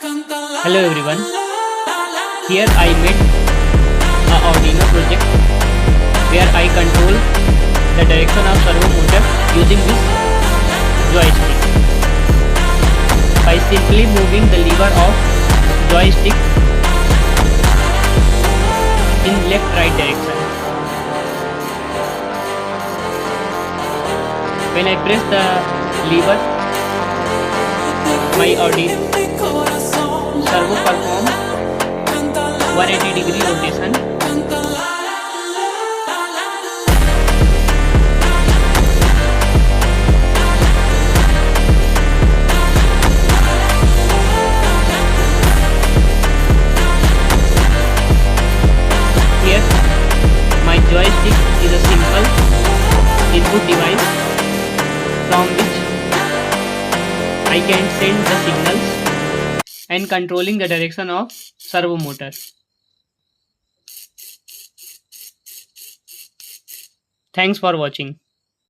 Hello everyone, here I made a Arduino project where I control the direction of servo motor using this joystick by simply moving the lever of joystick in left-right direction. When I press the lever, my Arduino servo perform 180-degree rotation. Here, my joystick is a simple input device from which I can send the signals and controlling the direction of servo motor. Thanks for watching.